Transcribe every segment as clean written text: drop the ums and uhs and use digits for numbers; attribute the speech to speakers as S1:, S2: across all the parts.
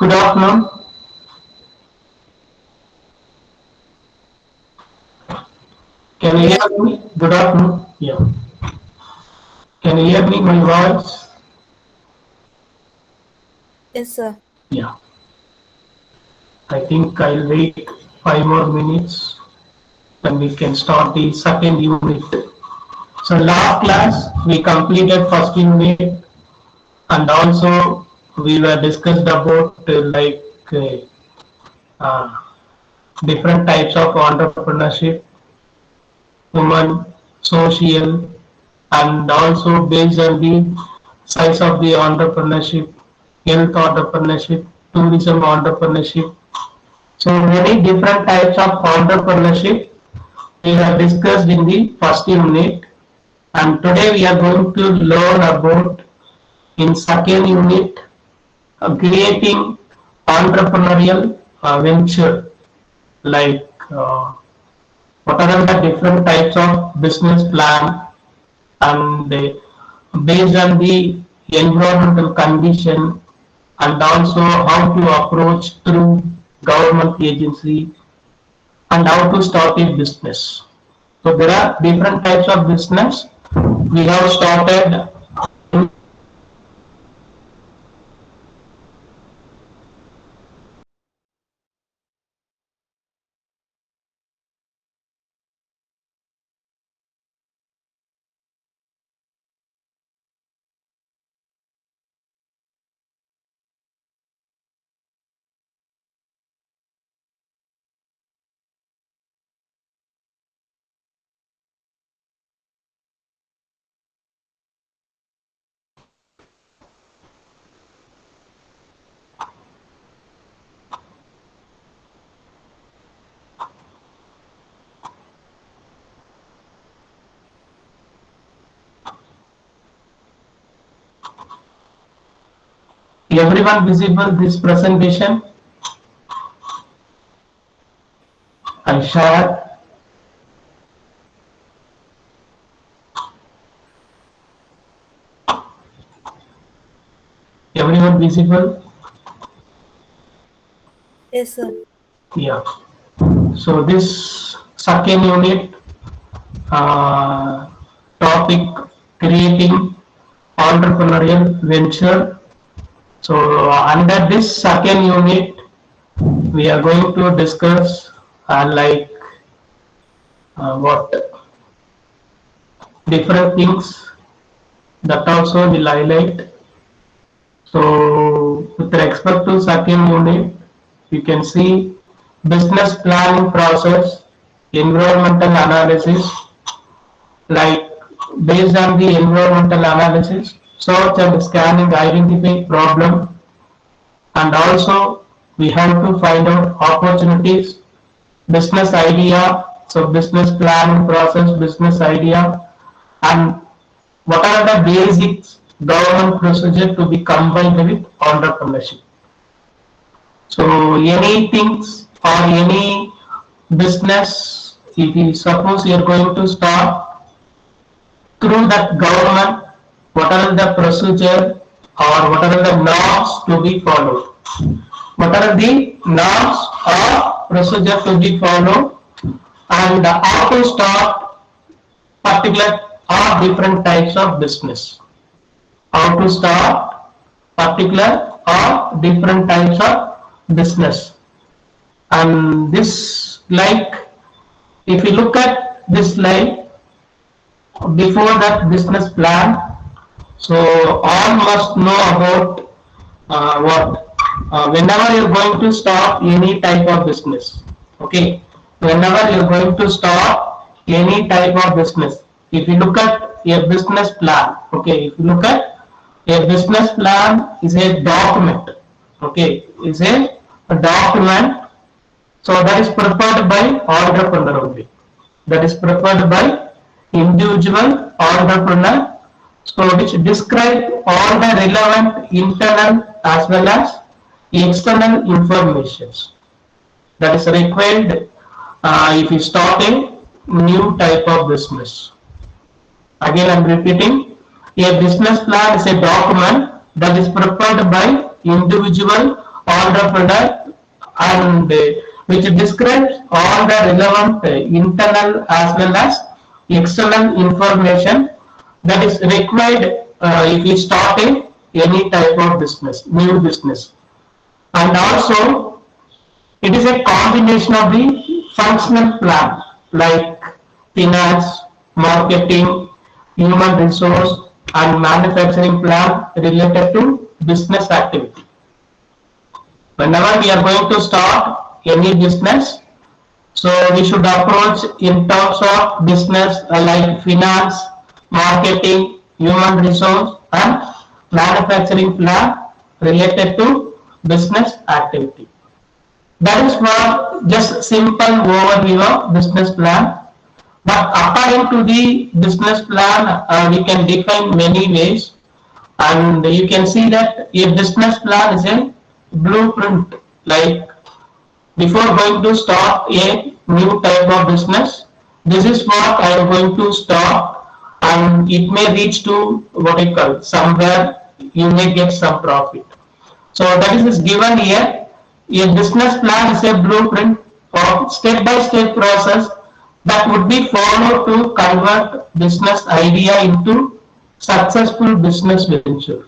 S1: Good afternoon. Can you
S2: Good
S1: hear
S2: afternoon.
S1: me? Good afternoon. Yeah. Can you hear me? My voice?
S2: Yes, sir.
S1: Yeah. I think I'll wait 5 more minutes and we can start the second unit. So last class we completed first unit and also we were discussed about uh, uh, different types of entrepreneurship, human, social, and also based on the size of the entrepreneurship, health entrepreneurship, tourism entrepreneurship. So many different types of entrepreneurship we have discussed in the first unit, and today we are going to learn about in second unit creating entrepreneurial venture, like what are the different types of business plan, and based on the environmental condition, and also how to approach through government agency, and how to start a business. So there are different types of business. We have started everyone visible this presentation. I share. Everyone visible.
S2: Yes, sir.
S1: Yeah. So this second unit uh, topic creating entrepreneurial venture. So under this second unit, we are going to discuss what different things that also will highlight. So with respect to second unit, you can see business planning process, environmental analysis, like based on the environmental analysis, search and scanning, identify problem, and also we have to find out opportunities, business idea, so business planning process, business idea, and what are the basics government procedure to be combined with entrepreneurship. So any things or any business, if you suppose you are going to start through that government, what are the procedure or what are the norms to be followed? What are the norms or procedure to be followed, and how to start particular or different types of business? How to start particular or different types of business? And this, like, if you look at this slide, before that business plan, so all must know about what whenever you're going to start any type of business, okay, whenever you're going to start any type of business, if you look at a business plan, okay, if you look at a business plan is a document, okay, is a document. So that is prepared by entrepreneur only. That is prepared by individual entrepreneur. So which describe all the relevant internal as well as external informations that is required if you start a new type of business. Again, I am repeating, a business plan is a document that is prepared by individual entrepreneur and which describes all the relevant internal as well as external information that is required if you start any type of business, new business. And also it is a combination of the functional plan like finance, marketing, human resource and manufacturing plan related to business activity. Whenever we are going to start any business, so we should approach in terms of business like finance, marketing, human resource and manufacturing plan related to business activity. That is for just simple overview of business plan. But according to the business plan, we can define many ways, and you can see that a business plan is a blueprint. Like before going to start a new type of business, this is what I am going to start, and it may reach to what I call somewhere you may get some profit. So that is given here. A business plan is a blueprint of step-by-step process that would be followed to convert business idea into successful business venture.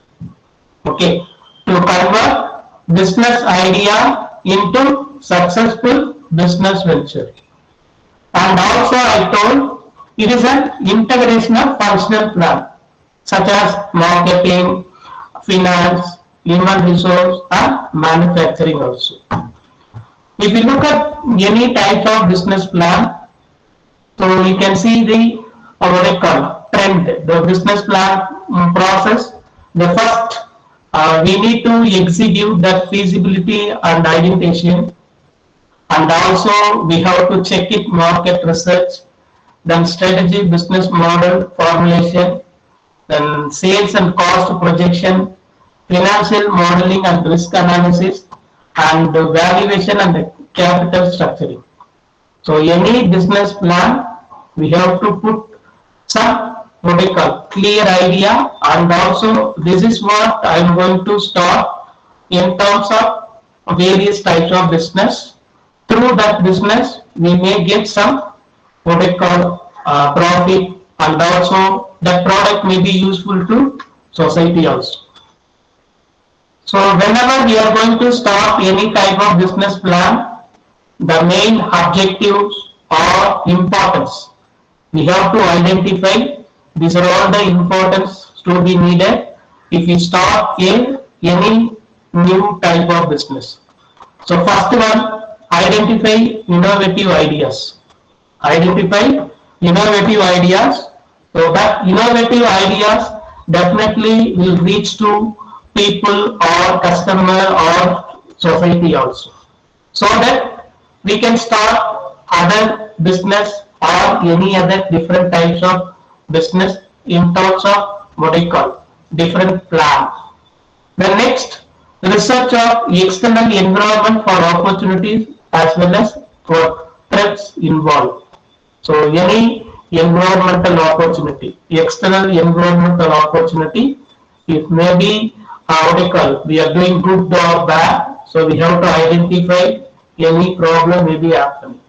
S1: Okay, to convert business idea into successful business venture. And also I told it is an integration of functional plan such as marketing, finance, human resource and manufacturing also. If you look at any type of business plan, so you can see the what I call trend, the business plan process. The first, we need to execute that feasibility and identification, and also we have to check it market research, then strategy, business model formulation, then sales and cost projection, financial modeling and risk analysis, and valuation and capital structuring. So any business plan, we have to put some what I call clear idea, and also this is what I am going to start in terms of various types of business. Through that business, we may get some what I call profit, and also that product may be useful to society also. So whenever we are going to start any type of business plan, the main objectives or importance, we have to identify. These are all the importance to be needed if we start any new type of business. So first one, identify innovative ideas. Identify innovative ideas. So that innovative ideas definitely will reach to people or customer or society also, so that we can start other business or any other different types of business in terms of what I call different plan. The next, research of external environment for opportunities as well as for threats involved. So any environmental opportunity, external environmental opportunity, it may be what I call we are doing good or bad, so we have to identify any problem may be happening.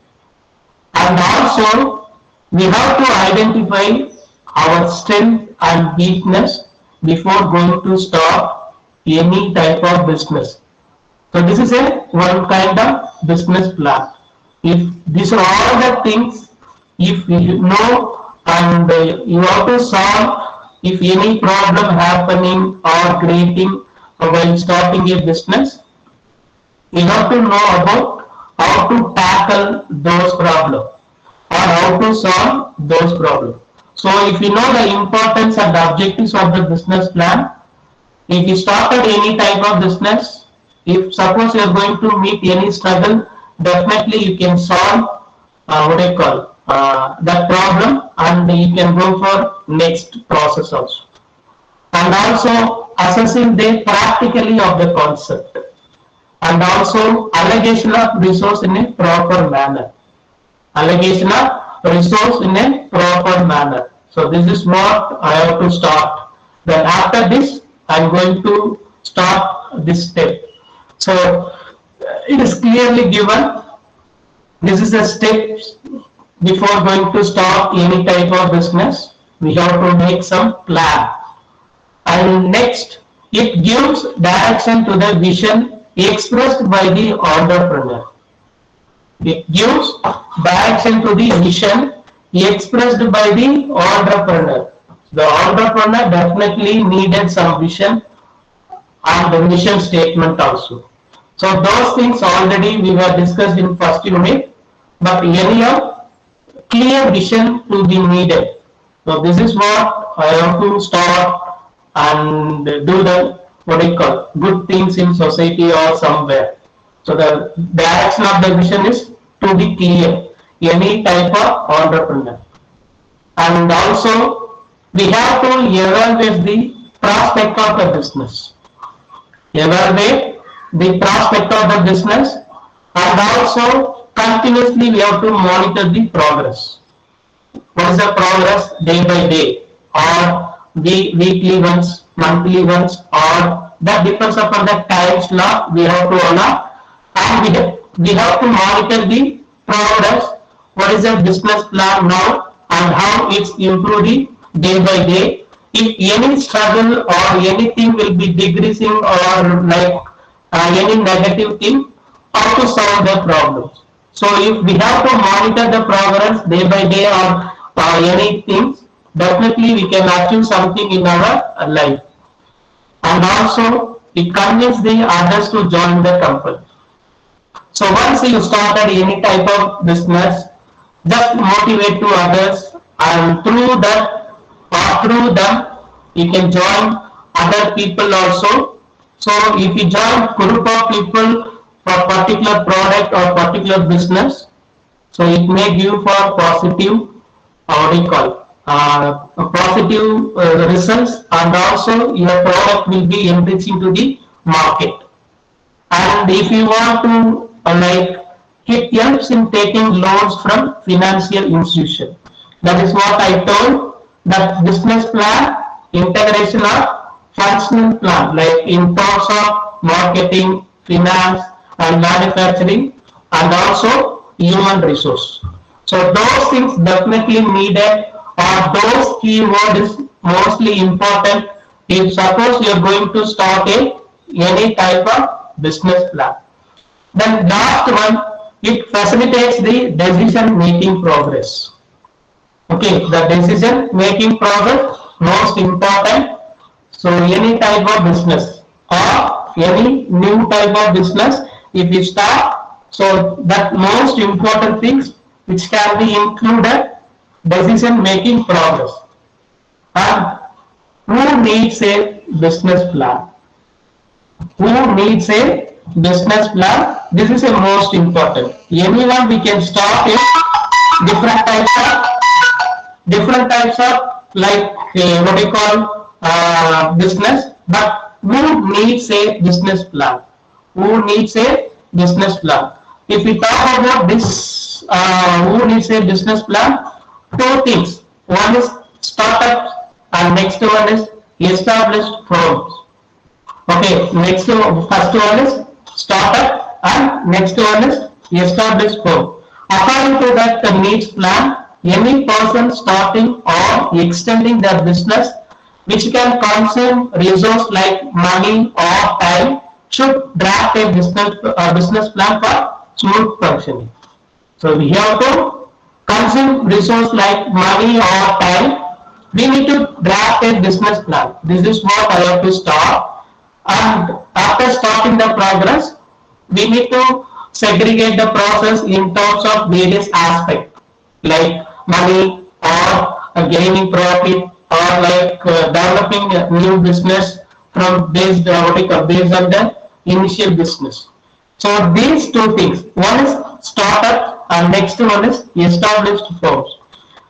S1: And also we have to identify our strength and weakness before going to start any type of business. So this is a one kind of business plan. If these are all the things, if you know and you have to solve if any problem happening or creating while starting a business, we have to know about how to tackle those problems or how to solve those problems. So if you know the importance and the objectives of the business plan, if you started any type of business, if suppose you are going to meet any struggle, definitely you can solve what I call that problem, and you can go for next process also. And also assessing the practically of the concept, and also allocation of resource in a proper manner. Allocation of resource in a proper manner. So this is what I have to start. Then after this, I am going to start this step. So it is clearly given. This is a step before going to start any type of business. We have to make some plan. And next, it gives direction to the vision expressed by the entrepreneur. It gives direction to the vision expressed by the entrepreneur. The entrepreneur definitely needed some vision and the mission statement also. So those things already we were discussed in first unit, but anyhow, clear vision to be needed. So this is what I have to start and do the what I call good things in society or somewhere. So the direction of the vision is to be clear. Any type of entrepreneur, and also we have to evaluate the prospect of the business. Evaluate the prospect of the business, and also continuously we have to monitor the progress. What is the progress day by day, or the weekly ones, monthly ones, or that depends upon the time slot we have to honor, and we have to monitor the progress. What is the business plan now and how it's improving day by day. If any struggle or anything will be decreasing or like any negative thing, how to solve the problems. So if we have to monitor the progress day by day or anything, definitely we can achieve something in our life. And also it convinces the others to join the company. So once you started any type of business, just motivate to others, and through that or through them you can join other people also. So if you join group of people for particular product or particular business, so it may give for positive what do you call positive results, and also your product will be enriching to the market. And if you want to like it helps in taking loans from financial institution. That is what I told, that business plan, integration of functional plan, like in terms of marketing, finance, and manufacturing, and also human resource. So those things definitely needed, or those keyword is mostly important if suppose you are going to start any type of business plan. Then last one, it facilitates the decision making progress. Okay, the decision making progress most important. So any type of business or any new type of business, if you start, so that most important things which can be included, decision making progress. And who needs a business plan? Who needs a business plan? This is a most important. Anyone we can start in different types of like what you call business, but who needs a business plan? Who needs a business plan? If we talk about this, who needs a business plan? Two things. One is startup, and next one is established firms. Okay, first one is startup, and next one is established firm. According to that the needs plan, any person starting or extending their business which can consume resource like money or time should draft a business plan for smooth functioning. So we have to consume resource like money or time. We need to draft a business plan. This is what I have to start. And after starting the progress, we need to segregate the process in terms of various aspects like money or gaining profit, or like developing a new business from based on the initial business. So these two things, one is startup and next one is established firms.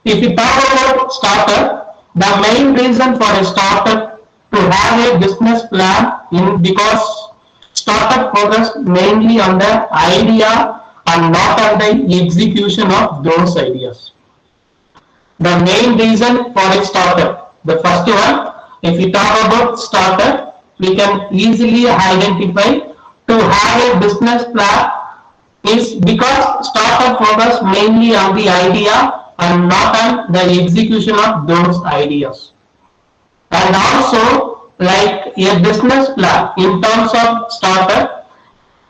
S1: If we talk about startup, the main reason for a startup to have a business plan in because startup focus mainly on the idea and not on the execution of those ideas. The main reason for a startup, the first one, if we talk about startup, we can easily identify to have a business plan is because startup focus mainly on the idea and not on the execution of those ideas. And also, like a business plan in terms of startup,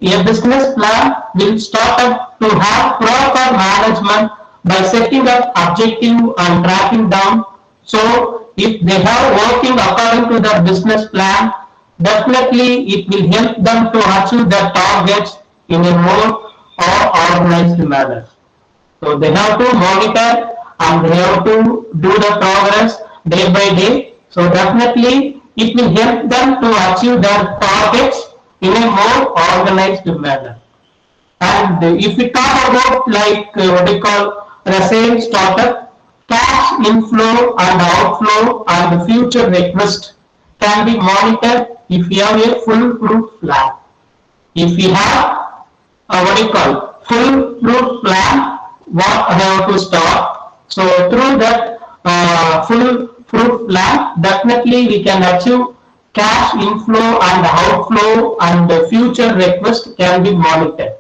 S1: a business plan will start up to have proper management by setting up objective and tracking down. So if they have working according to the business plan, definitely it will help them to achieve their targets in a more organized manner. So they have to monitor and they have to do the progress day by day. So definitely it will help them to achieve their targets in a more organized manner. And if we talk about like what we call the startup, cash inflow and outflow and the future request can be monitored if you have a foolproof plan. If we have what we call foolproof plan, what I have to start. So through that foolproof plan, definitely we can achieve cash inflow and outflow and the future request can be monitored.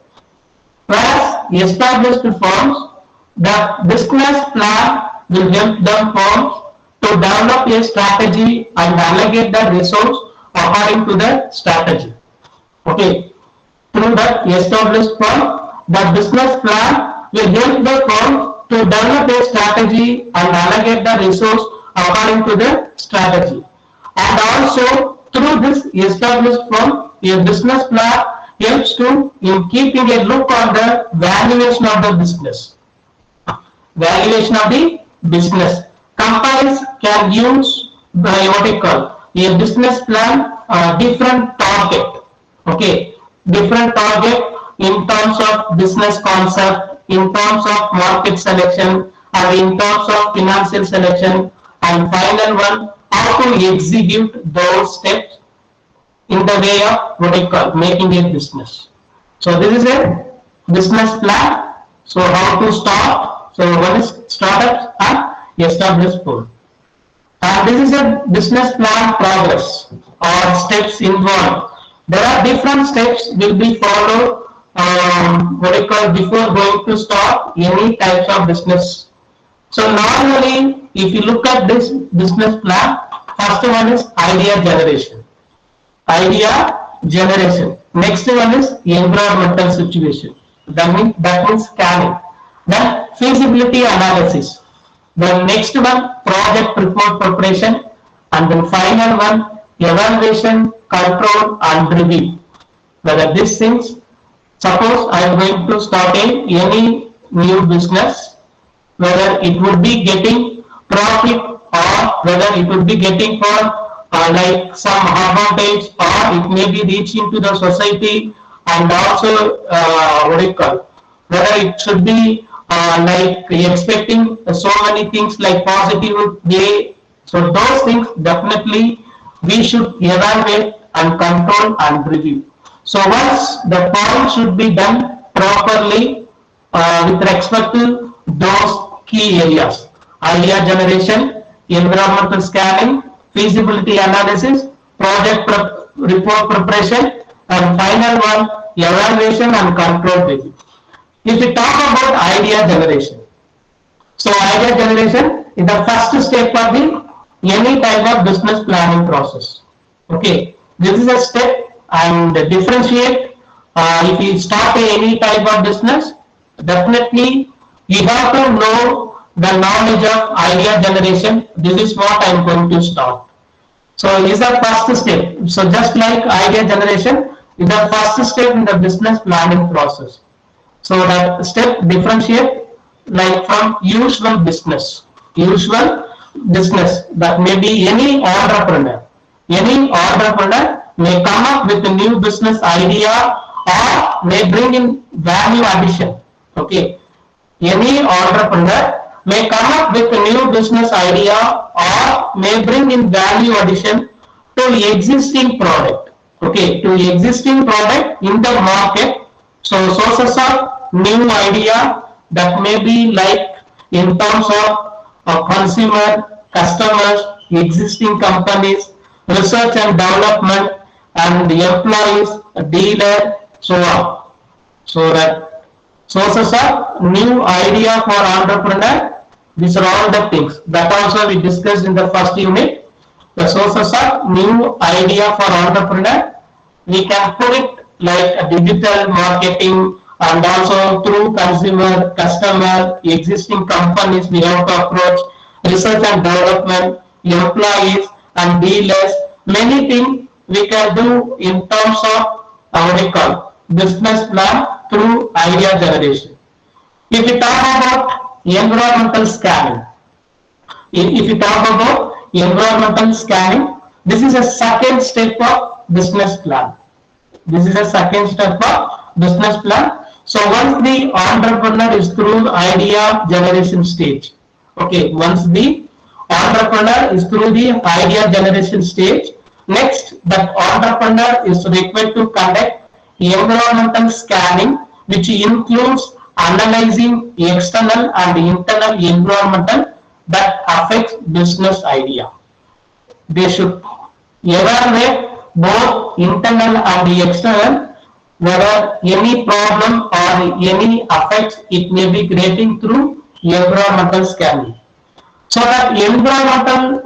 S1: Whereas established firms, the business plan will help them firms to develop a strategy and allocate the resource according to the strategy. Okay. Through that established firm, the business plan will help the firm to develop a strategy and allocate the resource according to the strategy. And also through this established firm, a business plan helps to in keeping a look on the valuation of the business. Valuation of the business. Companies can use by what you call a business plan different target. Okay, different target in terms of business concept, in terms of market selection, and in terms of financial selection, and final one how to execute those steps in the way of what I call making a business. So this is a business plan. So how to start? So one is startups and established firm. And this is a business plan progress or steps involved. There are different steps will be followed what I call before going to start any types of business. So normally if you look at this business plan, first one is idea generation. Idea generation. Next one is environmental situation. That means scanning. Then feasibility analysis. The next one project report preparation, and then final one evaluation, control and review. Whether these things, suppose I am going to start any new business, whether it would be getting profit or whether it would be getting for like some advantage or it may be reaching to the society, and also what do you call, whether it should be like expecting so many things like positive way. So those things definitely we should evaluate and control and review. So once the point should be done properly with respect to those key areas: idea generation, environmental scanning, feasibility analysis, project report preparation, and final one evaluation and control review. If we talk about idea generation, so idea generation is the first step of the any type of business planning process. Okay, this is a step and differentiate. If you start any type of business, definitely you have to know the knowledge of idea generation. This is what I am going to start. So is the first step. So just like idea generation is the first step in the business planning process. So that step differentiate like from usual business. Usual business, that may be any entrepreneur. Any entrepreneur may come up with a new business idea or may bring in value addition. Okay. Any entrepreneur may come up with a new business idea or may bring in value addition to existing product. Okay, to existing product in the market. So sources of new idea that may be like in terms of consumer, customers, existing companies, research and development, and the employees, dealer, so on. So that sources of new idea for entrepreneur. These are all the things that also we discussed in the first unit. The sources of new idea for entrepreneur. We can put it like a digital marketing and also through consumer, customer, existing companies we have to approach, research and development, employees and dealers. Many things we can do in terms of what we call business plan through idea generation. If we talk about environmental scanning, if you talk about environmental scanning, this is a second step of business plan. This is a second step of business plan. So once the entrepreneur is through the idea generation stage, okay, once the entrepreneur is through the idea generation stage, next that entrepreneur is required to conduct environmental scanning, which includes analyzing external and internal environmental that affects business idea. They should evaluate both internal and the external whether any problem or any effects it may be creating through environmental scanning. So that environmental,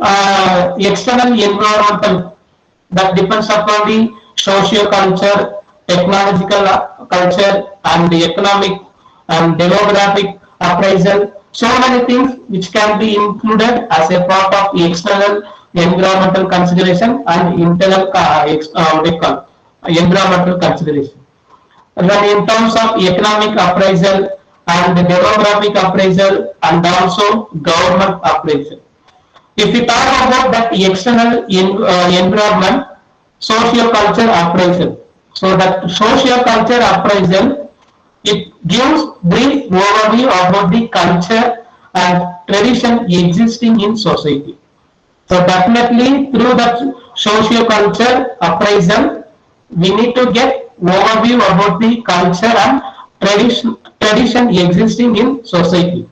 S1: external environmental, that depends upon the socio-culture, technological culture and the economic and demographic appraisal. So many things which can be included as a part of the external environmental consideration and internal environmental consideration. Then in terms of economic appraisal and the demographic appraisal and also government appraisal. If we talk about that external environment, socio-culture appraisal. So that socio-culture appraisal, it gives brief overview about the culture and tradition existing in society. So definitely through that socio-culture appraisal, we need to get overview about the culture and tradition existing in society.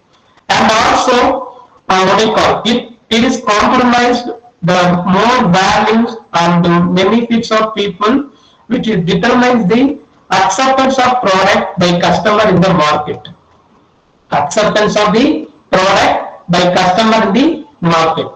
S1: And also, what do you call it is compromised the more values and the benefits of people, which determines the acceptance of product by customer in the market. Acceptance of the product by customer in the market.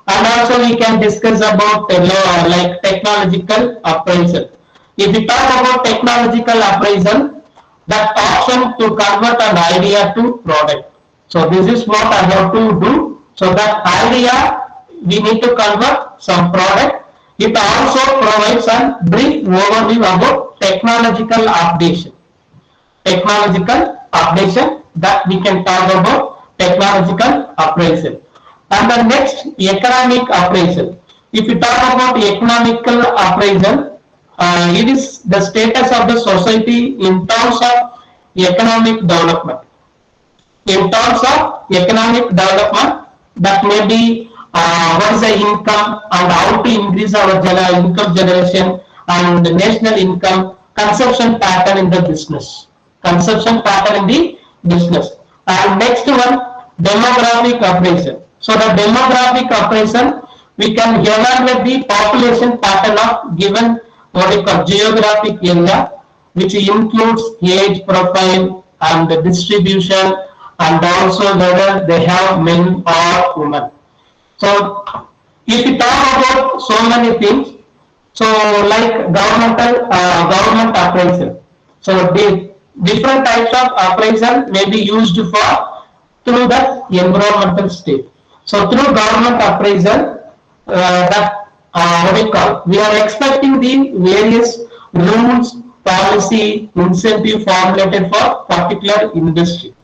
S1: And also we can discuss about like technological appraisal. If we talk about technological appraisal, that option to convert an idea to product. So this is what I have to do. So that idea we need to convert some product. It also provides a brief overview about technological updation. Technological updation, that we can talk about technological appraisal. And the next, economic appraisal. If you talk about economical appraisal, it is the status of the society in terms of economic development. In terms of economic development, that may be what is the income and how to increase our income generation and the national income, consumption pattern in the business. Consumption pattern in the business. And next one, demographic appraisal. So the demographic appraisal, we can evaluate the population pattern of given what we call geographic area, which includes age profile and the distribution and also whether they have men or women. So if we talk about so many things, so like government appraisal. So the different types of appraisal may be used for through the environmental state. So through government appraisal, what we call, we are expecting the various rules, policy, incentive formulated for particular industry.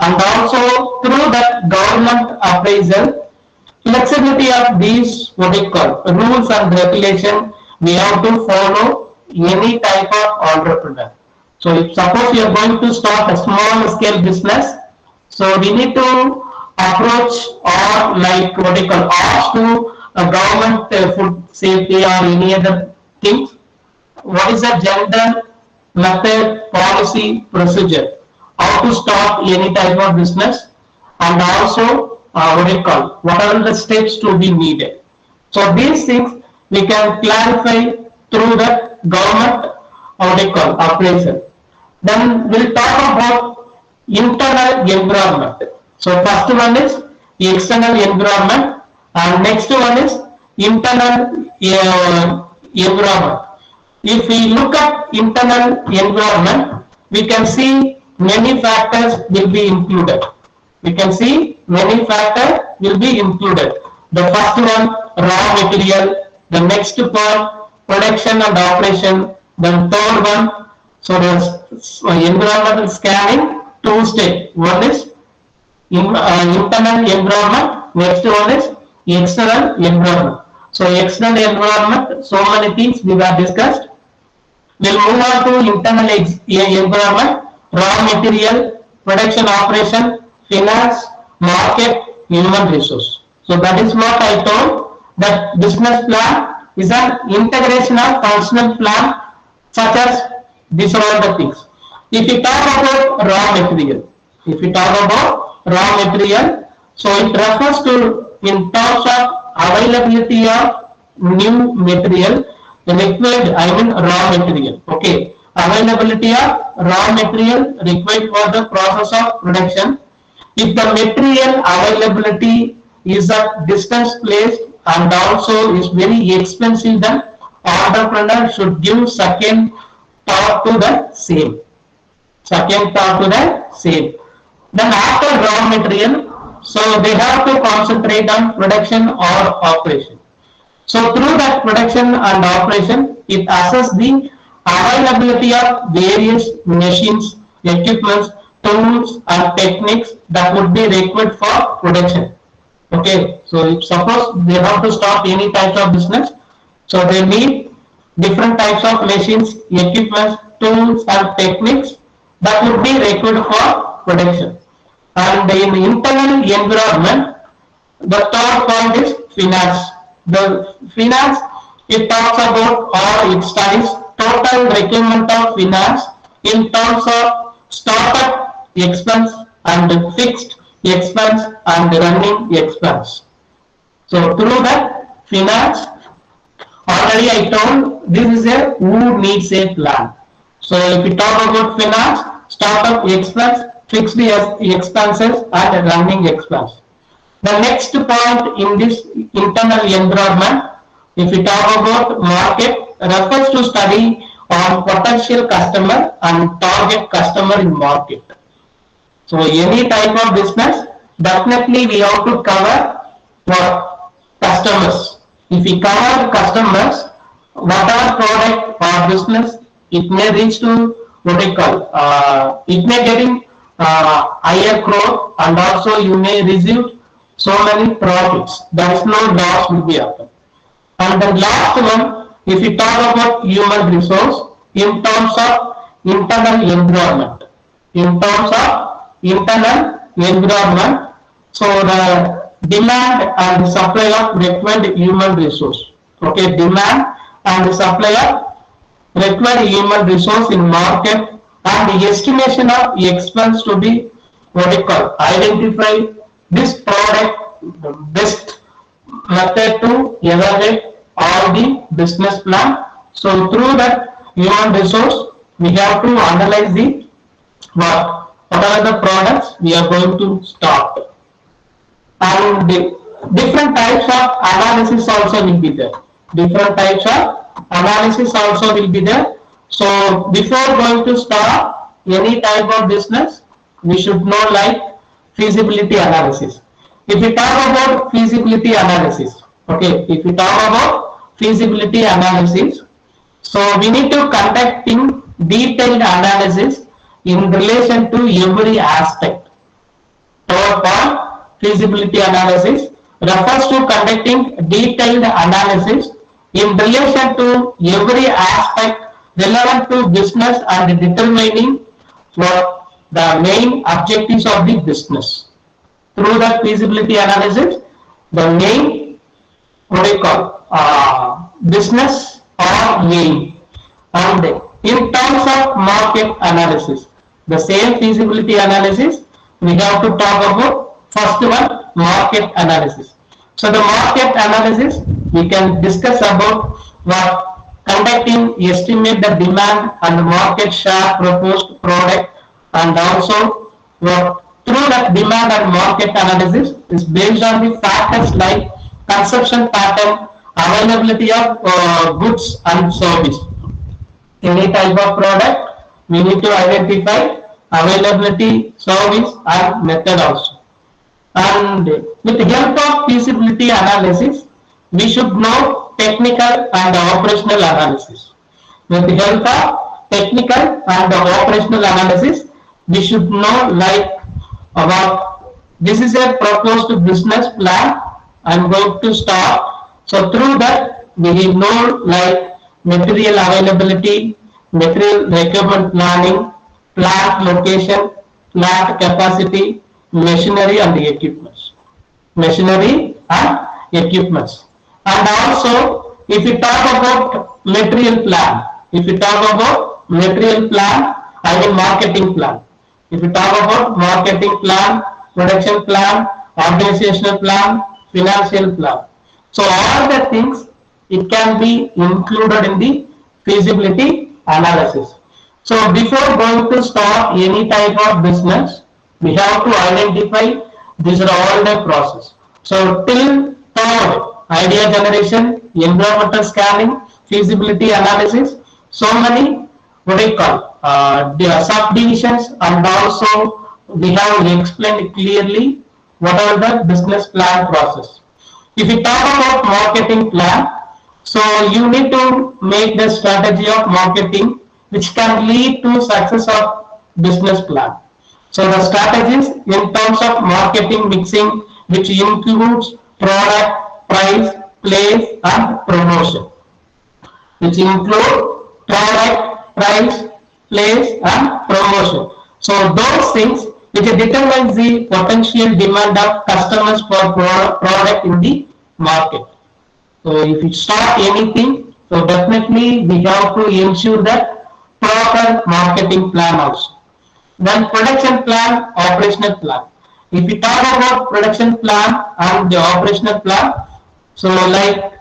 S1: And also through that government appraisal, flexibility of these what we call rules and regulation, we have to follow any type of entrepreneur. So if suppose you are going to start a small scale business, so we need to approach or like what we call ask to a government food safety or any other things. What is the general method, policy, procedure? How to start any type of business, and also what do you call, what are the steps to be needed. So these things we can clarify through the government operation. Then we'll talk about internal environment. So first one is external environment, and next one is internal environment. If we look at internal environment, we can see many factors will be included. We can see many factors will be included. The first one, raw material. The next point, production and operation. Then third one, so the environmental scanning, two steps. One is internal environment. Next one is external environment. So external environment, so many things we have discussed. We'll move on to internal environment, raw material, production operation, finance, market, human resource. So that is what I told, that business plan is an integration of functional plan such as these are all the things. If we talk about raw material, so it refers to in terms of availability of new material, the required, raw material. Okay, availability of raw material required for the process of production. If the material availability is at distance placed and also is very expensive, then entrepreneur should give second thought to the same. Then after raw material, so they have to concentrate on production or operation. So through that production and operation, it assesses the availability of various machines, equipments, tools and techniques that would be required for production. Okay, so if suppose they have to start any type of business, so they need different types of machines, equipments, tools and techniques that would be required for production. And in internal environment, the third point is finance. The finance, it talks about or it studies total requirement of finance in terms of startup expense and fixed expense and running expense. So through that finance, already I told this is a who needs a plan. So if we talk about finance, startup expense, fixed expenses and running expense. The next point in this internal environment, if we talk about market, refers to study on potential customer and target customer in market. So any type of business, definitely we have to cover what customers. If we cover customers, whatever product or business, it may reach to what we call, it may getting higher growth and also you may receive so many profits. There is no loss will be happen. And the last one, if we talk about human resource in terms of internal environment, so the demand and the supply of required human resource. Okay, demand and the supply of required human resource in market and the estimation of expense to be what we call identify this product the best method to evaluate all the business plan. So through that human resource, we have to analyze the what are the products we are going to start. And the different types of analysis also will be there. So before going to start any type of business, we should know like feasibility analysis. If we talk about feasibility analysis, so we need to conducting detailed analysis in relation to every aspect. Third point, feasibility analysis refers to conducting detailed analysis in relation to every aspect relevant to business and determining what the main objectives of the business. Through that feasibility analysis, the main business or aim. And in terms of market analysis, the same feasibility analysis, we have to talk about first one, market analysis. So the market analysis, we can discuss about what conducting estimate the demand and market share proposed product, and also through that demand and market analysis is based on the factors like consumption pattern, availability of goods and service. Any type of product, we need to identify availability, service and method also. And with the help of feasibility analysis, we should know technical and operational analysis. With the help of technical and operational analysis, we should know like about this is a proposed business plan I'm going to start. So through that we know like material availability, material requirement planning, plant location, plant capacity, machinery and the equipments. Machinery and equipments. And also, if we talk about material plan, if we talk about material plan, I mean marketing plan. If we talk about marketing plan, production plan, organizational plan, financial plan. So all the things it can be included in the feasibility analysis. So before going to start any type of business, we have to identify these are all the process. So till third, idea generation, environmental scanning, feasibility analysis, so many what do you call the subdivisions, and also we have explained clearly what are the business plan process. If we talk about marketing plan, so you need to make the strategy of marketing which can lead to success of business plan. So the strategies in terms of marketing mixing which includes product, price, place and promotion. Which include product, price, place and promotion. So those things which determines the potential demand of customers for product in the market. So if you start anything, so definitely we have to ensure that proper marketing plan also. Then production plan, operational plan. If we talk about production plan and the operational plan, so like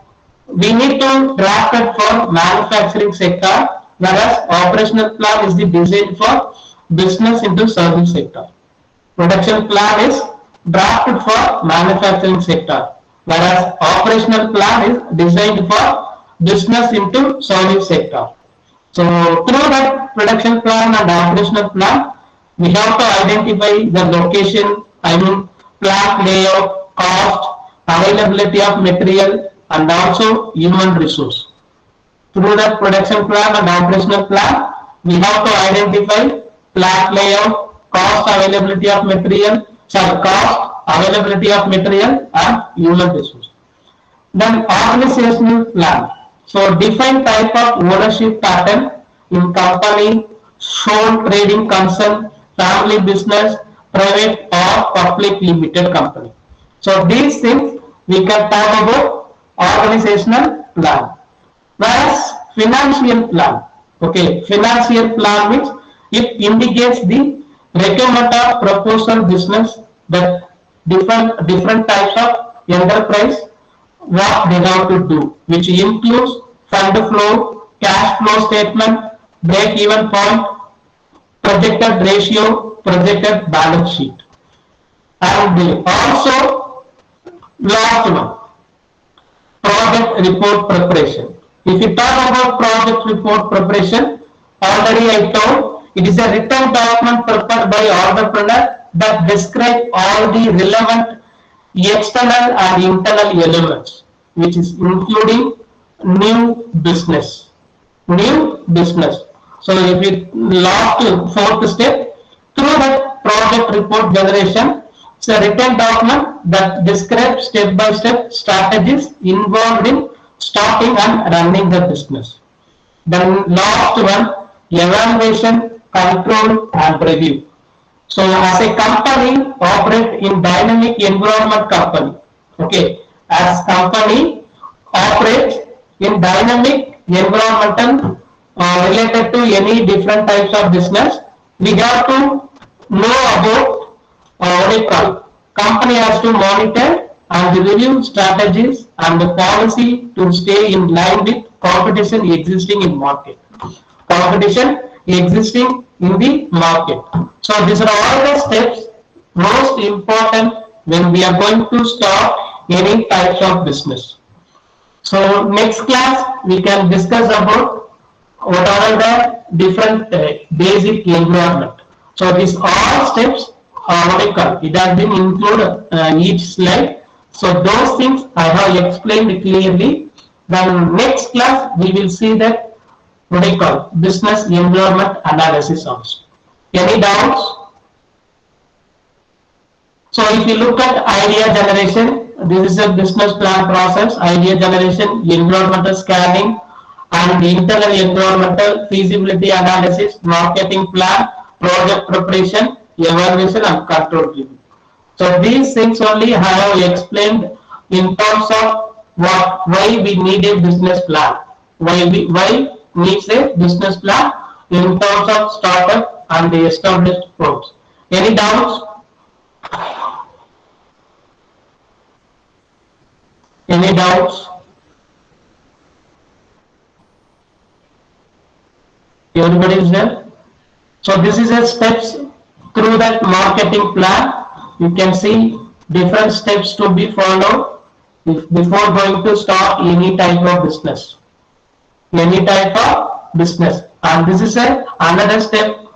S1: we need to draft it for manufacturing sector, whereas operational plan is the design for business into service sector. Production plan is drafted for manufacturing sector, whereas operational plan is designed for business into service sector. So through that production plan and operational plan, we have to identify the location, I mean plant layout, cost, availability of material and also human resource. Through that production plan and operational plan, we have to identify plant layout, cost, availability of material, cost, availability of material and human resource. Then organizational plan. So define type of ownership pattern in company, sole trading concern, family business, private or public limited company. So these things we can talk about organizational plan. Whereas financial plan, okay, financial plan means it indicates the requirement of proposal business that different types of enterprise what they have to do, which includes fund flow, cash flow statement, break even point, projected ratio, projected balance sheet. And also last one, project report preparation. If you talk about project report preparation, already I told it is a written document prepared by entrepreneur that describe all the relevant external and internal elements, which is including new business. New business. So if we last fourth step, through that project report generation, it's a written document that describes step-by-step strategies involved in starting and running the business. Then last one, evaluation, control and review. So as a company operate in dynamic environment company, okay, as company operates in dynamic environmental related to any different types of business, we have to know about what we call company has to monitor and review strategies and the policy to stay in line with competition existing in market. Competition existing in the market. So these are all the steps most important when we are going to start any types of business. So next class we can discuss about what are the different basic environment. So these all steps are what I call. It has been included each slide. So those things I have explained clearly. Then next class we will see that what I call business environment analysis also. Any doubts? So if you look at idea generation, this is a business plan process, idea generation, environmental scanning, and internal environmental feasibility analysis, marketing plan, project preparation, evaluation, and control review. So these things only I have explained in terms of why we need a business plan, why needs a business plan in terms of startup and the established firms. Any doubts? Any doubts? Everybody is there? So this is a steps through that marketing plan. You can see different steps to be followed before going to start any type of business. Any type of business. And this is another step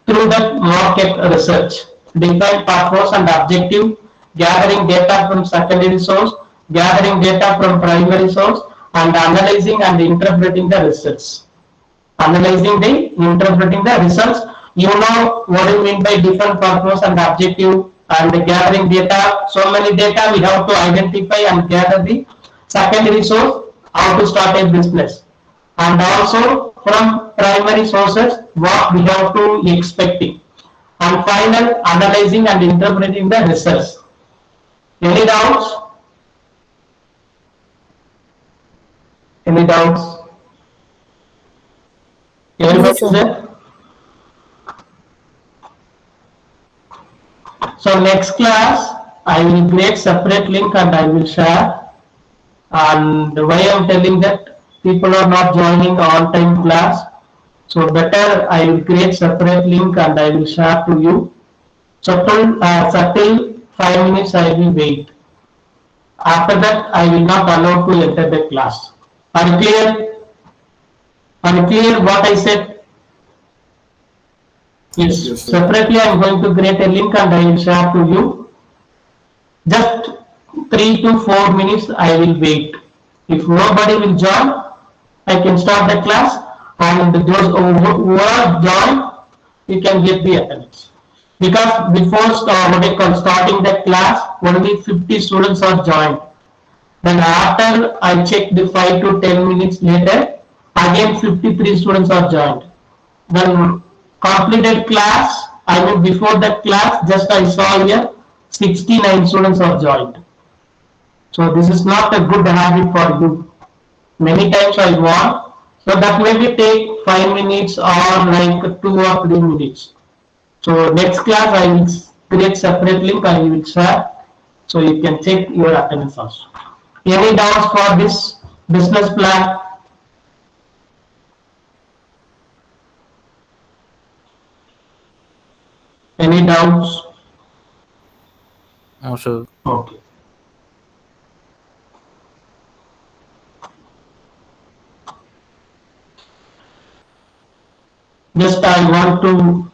S1: through that market research. Define purpose and objective, gathering data from secondary source, gathering data from primary source, and analyzing and interpreting the results. Analyzing the interpreting the results. You know what I mean by different purpose and objective and gathering data. So many data we have to identify and gather the secondary source, how to start a business. And also from primary sources what we have to expecting. And final analyzing and interpreting the results. Any doubts? Any doubts? Everybody is there? So next class I will create separate link and I will share. And why I am telling that people are not joining on time class, so better I will create separate link and I will share to you. So till 5 minutes I will wait. After that I will not allow to enter the class. Are you clear? Are you clear what I said? Yes.
S3: Yes, sir.
S1: Separately I am going to create a link and I will share to you. Just 3 to 4 minutes I will wait. If nobody will join, I can start the class, and those who are joined, you can get the attendance. Because before starting the class, only 50 students are joined. Then after I check the 5 to 10 minutes later, again 53 students are joined. Then completed class, I mean before that class, just I saw here 69 students are joined. So this is not a good habit for you. Many times I want, so that maybe take 5 minutes or like 2 or 3 minutes. So next class I will create separate link, I will share, so you can check your attendance also. Any doubts for this business plan? Any doubts?
S3: No, sir.
S1: Okay. Just I want to